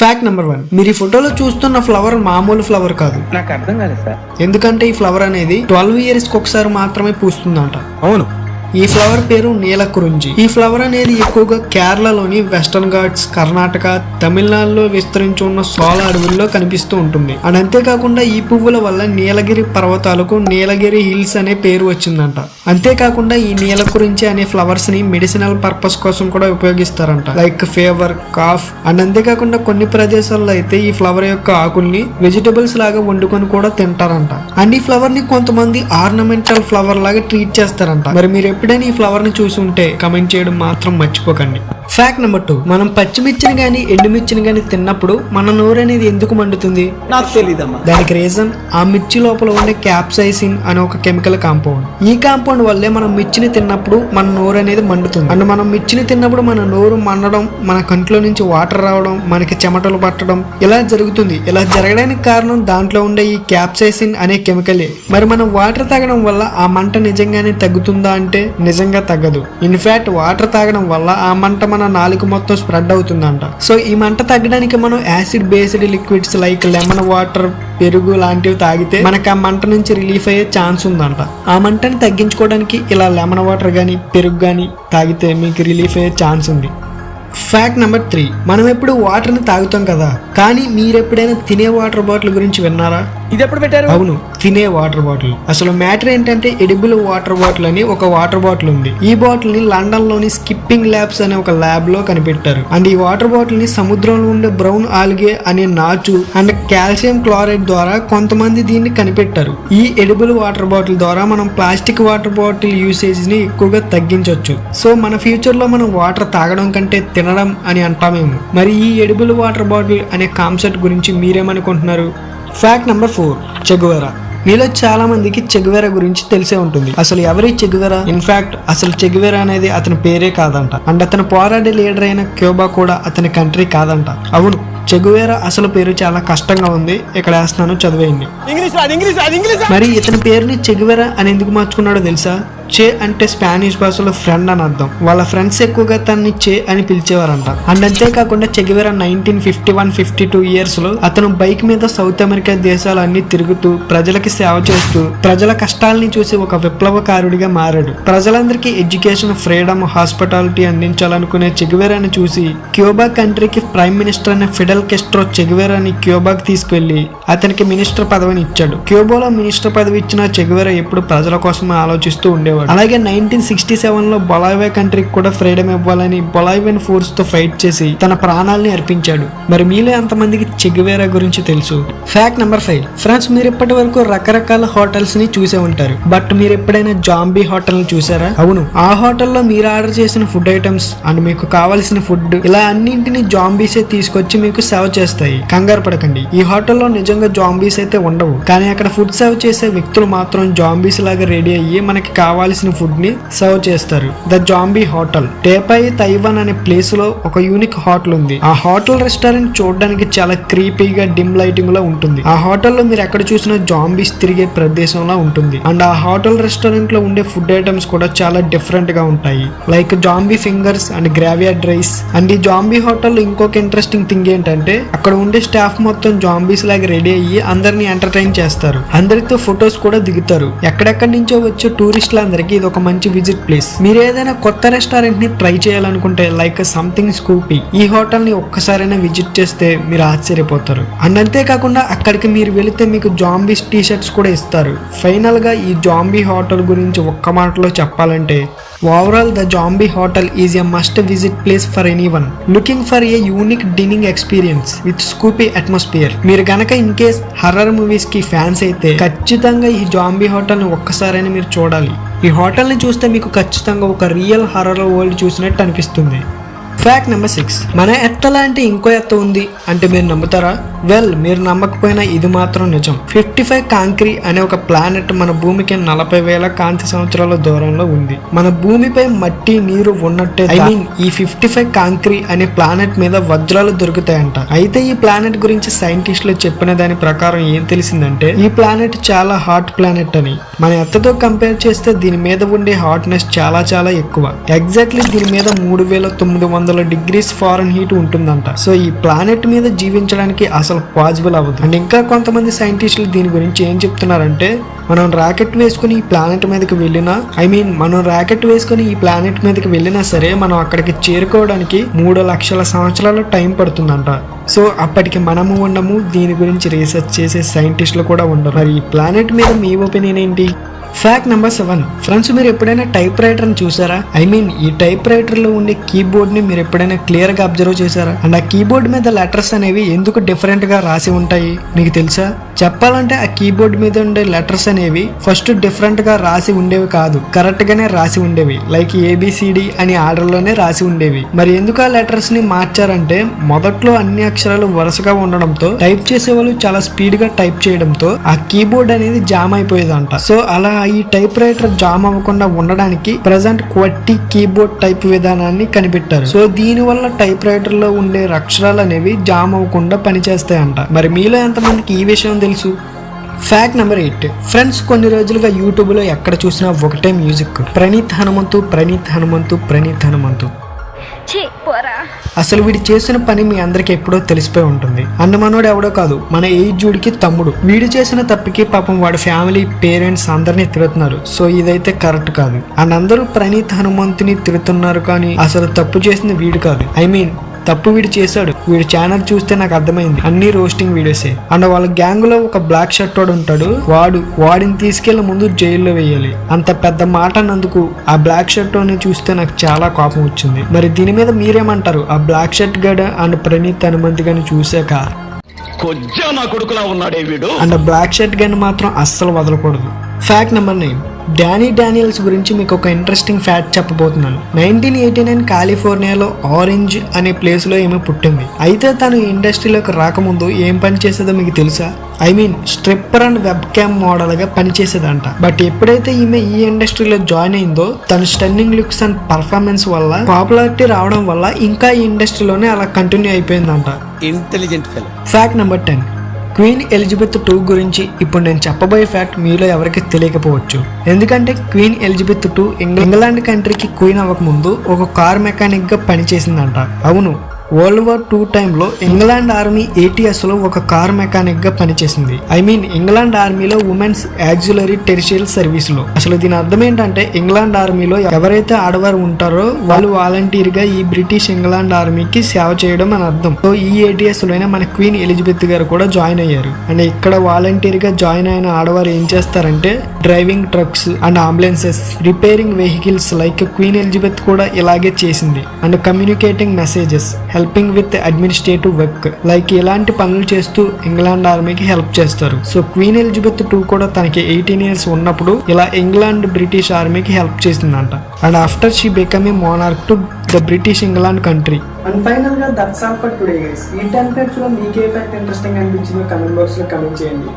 Fact number 1, మీరు ఈ ఫోటోలో చూస్తున్న ఫ్లవర్ మామూలు ఫ్లవర్ కాదు. నాకు అర్థం కాలేదు సార్. ఎందుకంటే ఈ ఫ్లవర్ అనేది 12 years ఒకసారి మాత్రమే పూస్తుందంట. అవును. ఈ ఫ్లవర్ పేరు నీలకురించి. ఈ ఫ్లవర్ అనేది ఎక్కువగా కేరళలోని వెస్టర్న్ ఘాట్స్, కర్ణాటక, తమిళనాడులో విస్తరించి ఉన్న సోల అడవుల్లో కనిపిస్తూ ఉంటుంది. అండ్ అంతేకాకుండా ఈ పువ్వుల వల్ల నీలగిరి పర్వతాలకు నీలగిరి హిల్స్ అనే పేరు వచ్చిందంట. అంతేకాకుండా ఈ నీలకురించి అనే ఫ్లవర్స్ ని మెడిసినల్ పర్పస్ కోసం కూడా ఉపయోగిస్తారంట, లైక్ ఫీవర్, కాఫ్. అండ్ అంతేకాకుండా కొన్ని ప్రదేశాల్లో అయితే ఈ ఫ్లవర్ యొక్క ఆకుల్ని వెజిటబుల్స్ లాగా వండుకొని కూడా తింటారంట. అండ్ ఈ ఫ్లవర్ ని కొంతమంది ఆర్నమెంటల్ ఫ్లవర్ లాగా ట్రీట్ చేస్తారంట. మరి మీరు ఎప్పుడైనా ఈ ఫ్లవర్ ని చూసి ఉంటే కమెంట్ చేయడం మాత్రం మర్చిపోకండి. ఫ్యాక్ట్ నెంబర్ 2, మనం పచ్చిమిర్చిని గానీ ఎండుమిర్చిని గానీ తిన్నప్పుడు మన నోరు అనేది ఎందుకు మండుతుంది? నాకు తెలియదమ్మా. దానికి రీజన్ ఆ మిర్చి లోపల ఉండే క్యాప్సైసిన్ అనే ఒక కెమికల్ కాంపౌండ్. ఈ కాంపౌండ్ వల్లే మనం మిర్చిని తిన్నప్పుడు మన నోరు అనేది మండుతుంది. అండ్ మనం మిర్చిని తిన్నప్పుడు మన నోరు మండడం, మన కంట్లో నుంచి వాటర్ రావడం, మనకి చెమటలు పట్టడం ఇలా జరుగుతుంది. ఇలా జరగడానికి కారణం దాంట్లో ఉండే ఈ క్యాప్సైసిన్ అనే కెమికలే. మరి మనం వాటర్ తాగడం వల్ల ఆ మంట నిజంగానే తగ్గుతుందా అంటే నిజంగా తగ్గదు. ఇన్ఫాక్ట్ వాటర్ తాగడం వల్ల ఆ మంట మన నాలుక మొత్తం స్ప్రెడ్ అవుతుందంట. సో ఈ మంట తగ్గడానికి మనం acid based liquids like lemon water, పెరుగు లాంటివి తాగితే మనకు ఆ మంట నుంచి రిలీఫ్ అయ్యే ఛాన్స్ ఉందంట. ఆ మంటని తగ్గించుకోవడానికి ఇలా లెమన్ వాటర్ గానీ పెరుగు గానీ తాగితే మీకు రిలీఫ్ అయ్యే ఛాన్స్ ఉంది. ఫ్యాక్ట్ నెంబర్ 3, మనం ఎప్పుడు వాటర్ని తాగుతాం కదా, కానీ మీరెప్పుడైనా తినే వాటర్ బాటిల్ గురించి విన్నారా? ఇది ఎప్పుడు పెట్టారు? అవును, తినే వాటర్ బాటిల్. అసలు మ్యాటర్ ఏంటంటే ఎడిబుల్ వాటర్ బాటిల్ అని ఒక వాటర్ బాటిల్ ఉంది. ఈ బాటిల్ ని లండన్ లోని స్కిప్పింగ్ ల్యాబ్స్ అనే ఒక ల్యాబ్ లో కనిపెట్టారు. అండ్ ఈ వాటర్ బాటిల్ ని సముద్రంలో ఉండే బ్రౌన్ ఆల్గే అనే నాచు అండ్ కాల్షియం క్లోరైడ్ ద్వారా కొంతమంది దీన్ని కనిపెట్టారు. ఈ ఎడిబుల్ వాటర్ బాటిల్ ద్వారా మనం ప్లాస్టిక్ వాటర్ బాటిల్ యూసేజ్ ని ఎక్కువగా తగ్గించవచ్చు. సో మన ఫ్యూచర్ లో మనం వాటర్ తాగడం కంటే తినడం అని అంటామేమో. మరి ఈ ఎడిబుల్ వాటర్ బాటిల్ అనే కాన్సెప్ట్ గురించి మీరేమనుకుంటున్నారు? Fact number 4, చెగువెరా. మీలో చాలా మందికి చెగువెరా గురించి తెలిసే ఉంటుంది. అసలు ఎవరి చెగువెరా? ఇన్ఫాక్ట్ అసలు చెగువెరా అనేది అతని పేరే కాదంట. అండ్ అతను పోరాడే లీడర్ అయిన క్యూబా కూడా అతని కంట్రీ కాదంట. అవును, చెగువెరా అసలు పేరు చాలా కష్టంగా ఉంది. ఇక్కడ వేస్తున్నాను, చదివేయండి. మరి ఇతని పేరుని చెగువెరా అని ఎందుకు మార్చుకున్నాడో తెలుసా? చే అంటే స్పానిష్ భాషలో ఫ్రెండ్ అని అర్థం. వాళ్ళ ఫ్రెండ్స్ ఎక్కువగా తనని చే అని పిలిచేవారంట. అండ్ అంతేకాకుండా చెగువెరా 1951-52 years లో అతను బైక్ మీద సౌత్ అమెరికా దేశాలన్నీ తిరుగుతూ ప్రజలకి సేవ చేస్తూ ప్రజల కష్టాలని చూసి ఒక విప్లవకారుడిగా మారాడు. ప్రజలందరికీ ఎడ్యుకేషన్, ఫ్రీడమ్, హాస్పిటాలిటీ అందించాలనుకునే చెగువెరాని చూసి క్యూబా కంట్రీకి ప్రైమ్ మినిస్టర్ అయిన ఫిడెల్ కాస్ట్రో చెగువెరాని క్యూబాకి తీసుకెళ్లి అతనికి మినిస్టర్ పదవిని ఇచ్చాడు. క్యూబాలో మినిస్టర్ పదవి ఇచ్చిన చెగువెరా ఎప్పుడు ప్రజల కోసమే ఆలోచిస్తూ ఉండేవాడు. అలాగే 1967 లో బొలావియా కంట్రీకి కూడా ఫ్రీడమ్ ఇవ్వాలని బొలావియన్ ఫోర్స్ తో ఫైట్ చేసి తన ప్రాణాలని అర్పించాడు. మరి మీలో ఎంతమందికి చెగువెరా గురించి తెలుసు? ఫ్యాక్ట్ నెంబర్ 5, ఫ్రెండ్స్, మీరు ఇప్పటి వరకు రకరకాల హోటల్స్ ని చూసే ఉంటారు. బట్ మీరు ఎప్పుడైనా జాంబీ హోటల్ ని చూసారా? అవును, ఆ హోటల్లో మీరు ఆర్డర్ చేసిన ఫుడ్ ఐటమ్స్ అండ్ మీకు కావాల్సిన ఫుడ్ ఇలా అన్నింటినీ జాంబీసే తీసుకొచ్చి మీకు సర్వ్ చేస్తాయి. కంగారు పడకండి, ఈ హోటల్లో నిజంగా జాంబీస్ అయితే ఉండవు. కానీ అక్కడ ఫుడ్ సర్వ్ చేసే వ్యక్తులు మాత్రం జాంబీస్ లాగా రెడీ అయ్యి మనకి కావాల్సిన ఫుడ్ ని సర్వ్ చేస్తారు. ద జాంబీ హోటల్ టేపాయి, తైవాన్ అనే ప్లేస్ లో ఒక యూనిక్ హోటల్ ఉంది. ఆ హోటల్ రెస్టారెంట్ చూడడానికి చాలా క్రీపీగా డిమ్ లైటింగ్ లో ఉంటుంది. ఆ హోటల్లో మీరు ఎక్కడ చూసినా జాంబీస్ తిరిగే ప్రదేశంలో ఉంటుంది. అండ్ ఆ హోటల్ రెస్టారెంట్ లో ఉండే ఫుడ్ ఐటమ్స్ కూడా చాలా డిఫరెంట్ గా ఉంటాయి, like zombie fingers and graveyard rice. And ఈ జాంబీ హోటల్ ఇంకొక ఇంట్రెస్టింగ్ థింగ్ ఏంటంటే అక్కడ ఉండే స్టాఫ్ మొత్తం జాంబీస్ లాగా రెడీ అయ్యి అందరినీ ఎంటర్టైన్ చేస్తారు. అందరితో ఫొటోస్ కూడా దిగుతారు. ఎక్కడెక్కడి నుంచో వచ్చే టూరిస్టులందరికీ ఇది ఒక మంచి విజిట్ ప్లేస్. మీరు ఏదైనా కొత్త రెస్టారెంట్ ని ట్రై చేయాలనుకుంటే లైక్ సంథింగ్ స్కూపీ, ఈ హోటల్ ని ఒక్కసారైనా విజిట్ చేస్తే మీరు ఆశ్చర్యపోతారు. అండ్ అంతేకాకుండా అక్కడికి మీరు వెళితే మీకు జాంబీస్ టీ షర్ట్స్ కూడా ఇస్తారు. ఫైనల్ గా ఈ జాంబీ హోటల్ గురించి ఒక్క మాటలో చెప్పాలంటే overall the zombie hotel is a must visit place for anyone looking for a unique dining experience with స్కూపీ అట్మాస్ఫియర్. మీరు గనక ఇన్ కేస్ హర్రర్ మూవీస్ కి ఫ్యాన్స్ అయితే ఖచ్చితంగా ఈ జాంబీ హోటల్ ని ఒక్కసారైనా మీరు చూడాలి. ఈ హోటల్ ని చూస్తే మీకు ఖచ్చితంగా ఒక రియల్ హర్రర్ వరల్డ్ చూసినట్టు అనిపిస్తుంది. ఫ్యాక్ట్ నెంబర్ 6, మన ఎర్త్ లాంటి ఇంకో ఎర్త్ ఉంది అంటే మీరు నమ్ముతారా? వెల్, మీరు నమ్మకపోయినా ఇది మాత్రం నిజం. 55 కాంక్రీ అనే ఒక ప్లానెట్ మన భూమికి 40,000 కాంతి సంవత్సరాల దూరంలో ఉంది. మన భూమిపై మట్టి, నీరు ఉన్నట్టే ఈ 55 కాంక్రీ అనే ప్లానెట్ మీద వజ్రాలు దొరుకుతాయంట. అయితే ఈ ప్లానెట్ గురించి సైంటిస్టులు చెప్పిన దాని ప్రకారం ఏం తెలిసిందంటే ఈ ప్లానెట్ చాలా హాట్ ప్లానెట్ అని. మన ఎర్త్ తో కంపేర్ చేస్తే దీని మీద ఉండే హాట్నెస్ చాలా చాలా ఎక్కువ. ఎగ్జాక్ట్లీ దీని మీద 3,900 degrees ఫారెన్హీట్ ఉంటుందంట. సో ఈ ప్లానెట్ మీద జీవించడానికి అసలు పాసిబుల్ అవ్వదు. అండ్ ఇంకా కొంతమంది సైంటిస్టులు దీని గురించి ఏం చెప్తున్నారంటే, మనం రాకెట్ వేసుకుని ఈ ప్లానెట్ మీదకి వెళ్ళినా ఈ ప్లానెట్ మీదకి వెళ్ళినా సరే మనం అక్కడికి చేరుకోవడానికి 3 లక్షల సంవత్సరాల టైం పడుతుందంట. సో అప్పటికి మనము ఉండము, దీని గురించి రీసెర్చ్ చేసే సైంటిస్టులు కూడా ఉండరు. మరి ఈ ప్లానెట్ మీద మీ ఒపీనియన్ ఏంటి? Fact number 7. ఫ్రెండ్స్, మీరు ఎప్పుడైనా టైప్ రైటర్ని చూసారా? ఈ టైప్ రైటర్లో ఉండే కీబోర్డ్ని మీరు ఎప్పుడైనా క్లియర్గా అబ్జర్వ్ చేశారా? అండ్ ఆ కీబోర్డ్ మీద లెటర్స్ అనేవి ఎందుకు డిఫరెంట్గా రాసి ఉంటాయి మీకు తెలుసా? చెప్పాలంటే ఆ కీబోర్డ్ మీద ఉండే లెటర్స్ అనేవి ఫస్ట్ డిఫరెంట్గా రాసి ఉండేవి కాదు, కరెక్ట్గానే రాసి ఉండేవి. లైక్ ABCD అని ఆర్డర్లోనే రాసి ఉండేవి. మరి ఎందుకు ఆ లెటర్స్ని మార్చారంటే, మొదట్లో అన్ని అక్షరాలు వరుసగా ఉండడంతో టైప్ చేసేవాళ్ళు చాలా స్పీడ్గా టైప్ చేయడంతో ఆ కీబోర్డ్ అనేది జామ్ అయిపోయేదంట. సో అలా ఈ టైప్ రైటర్ జామ్ అవ్వకుండా ఉండడానికి ప్రజెంట్ QWERTY కీబోర్డ్ టైప్ విధానాన్ని కనిపెట్టారు. సో దీని వల్ల టైప్ రైటర్ లో ఉండే అక్షరాలు అనేవి జామ్ అవ్వకుండా పనిచేస్తాయంట. మరి మీలో ఎంతమందికి ఈ విషయం తెలుసు? Fact number 8. ఫ్రెండ్స్, కొన్ని రోజులుగా యూట్యూబ్ లో ఎక్కడ చూసినా ఒకటే మ్యూజిక్, ప్రణీత్ హనుమంతు. అసలు వీడు చేసిన పని మీ అందరికి ఎప్పుడో తెలిసిపోయి ఉంటుంది. అన్నమనోడు ఎవడో కాదు, మన ఏజ్జుడికి తమ్ముడు. వీడు చేసిన తప్పికి పాపం వాడి ఫ్యామిలీ, పేరెంట్స్ అందరినీ తిడుతున్నారు. సో ఇదైతే కరెక్ట్ కాదు. అండ్ అందరూ ప్రణీత్ హనుమంతుని తిడుతున్నారు, కానీ అసలు తప్పు చేసింది వీడు కాదు. తప్పు వీడు చేశాడు. వీడి ఛానల్ చూస్తే నాకు అర్థమైంది, అన్ని రోస్టింగ్ వీడియోసే. అండ్ వాళ్ళ గ్యాంగ్ లో ఒక బ్లాక్ షర్ట్ వాడు ఉంటాడు, వాడిని తీసుకెళ్లి ముందు జైల్లో వేయాలి. అంత పెద్ద మాట అన్నందుకు ఆ బ్లాక్ షర్ట్ వాడిని చూస్తే నాకు చాలా కోపం వచ్చింది. మరి దీని మీద మీరేమంటారు? ఆ బ్లాక్ షర్ట్ గడ్ అండ్ ప్రణీత్ హనుమంత్ గాని చూసాక అండ్ బ్లాక్ షర్ట్ గన్ మాత్రం అస్సలు వదలకూడదు. Fact number 9. డానీ డానియల్స్ గురించి మీకు ఒక ఇంట్రెస్టింగ్ ఫ్యాక్ట్ చెప్పబోతున్నాను. 1989 కాలిఫోర్నియాలో ఆరెంజ్ అనే ప్లేస్ లో ఈమె పుట్టింది. అయితే తను ఇండస్ట్రీలోకి రాకముందు ఏం పని చేసేదో మీకు తెలుసా? Stripper and web cam model గా పనిచేసేదంట. బట్ ఎప్పుడైతే ఈమె ఈ ఇండస్ట్రీలో జాయిన్ అయిందో, తన స్టన్నింగ్ లుక్స్ అండ్ పర్ఫార్మెన్స్ వల్ల పాపులారిటీ రావడం వల్ల ఇంకా ఈ ఇండస్ట్రీలోనే అలా కంటిన్యూ అయిపోయిందంట. Intelligent fellow. Fact number 10. Queen Elizabeth II గురించి ఇప్పుడు నేను చెప్పబోయే ఫ్యాక్ట్ మీలో ఎవరికి తెలియకపోవచ్చు. ఎందుకంటే క్వీన్ ఎలిజబెత్ II ఇంగ్లాండ్ కంట్రీకి క్వీన్ అవ్వకముందు ఒక కార్ మెకానిక్ గా పనిచేసిందంట. అవును, World War II టైంలో ఇంగ్లాండ్ ఆర్మీ ATS లో ఒక కార్ మెకానిక్ గా పనిచేసింది. ఇంగ్లాండ్ ఆర్మీలో ఉమెన్స్ యాక్సిలరీ టెరిషియల్ సర్వీస్ లో. అసలు దీని అర్థం ఏంటంటే, ఇంగ్లాండ్ ఆర్మీలో ఎవరైతే ఆడవారు ఉంటారో వాళ్ళు వాలంటీర్ గా ఈ బ్రిటిష్ ఇంగ్లాండ్ ఆర్మీకి సేవ చేయడం అని అర్థం. సో ఈ ATS లోనే మన క్వీన్ ఎలిజబెత్ గారు కూడా జాయిన్ అయ్యారు. అండ్ ఇక్కడ వాలంటీర్ గా జాయిన్ అయిన ఆడవారు ఏం చేస్తారంటే, driving trucks and ambulances, repairing vehicles. Like queen Elizabeth కూడా ఇలాగే చేసింది. And communicating messages, helping with administrative work, like ఇలాంటి పనులు చేస్తూ ఇంగ్లాండ్ ఆర్మీకి హెల్ప్ చేస్తారు. సో క్వీన్ ఎలిజబెత్ II కూడా తనకి 18 years ఉన్నప్పుడు ఇలా ఇంగ్లాండ్ బ్రిటిష్ ఆర్మీకి హెల్ప్ చేసిందంట. And after she become a monarch to the British England country. And final గా that's all for today guys. ఈ 10 ఫ్యాక్ట్స్ లో మీకు ఏ ఫ్యాక్ట్ ఇంట్రెస్టింగ్ అనిపించిందో కమెంట్ బాక్స్ లో కమెంట్ చేయండి.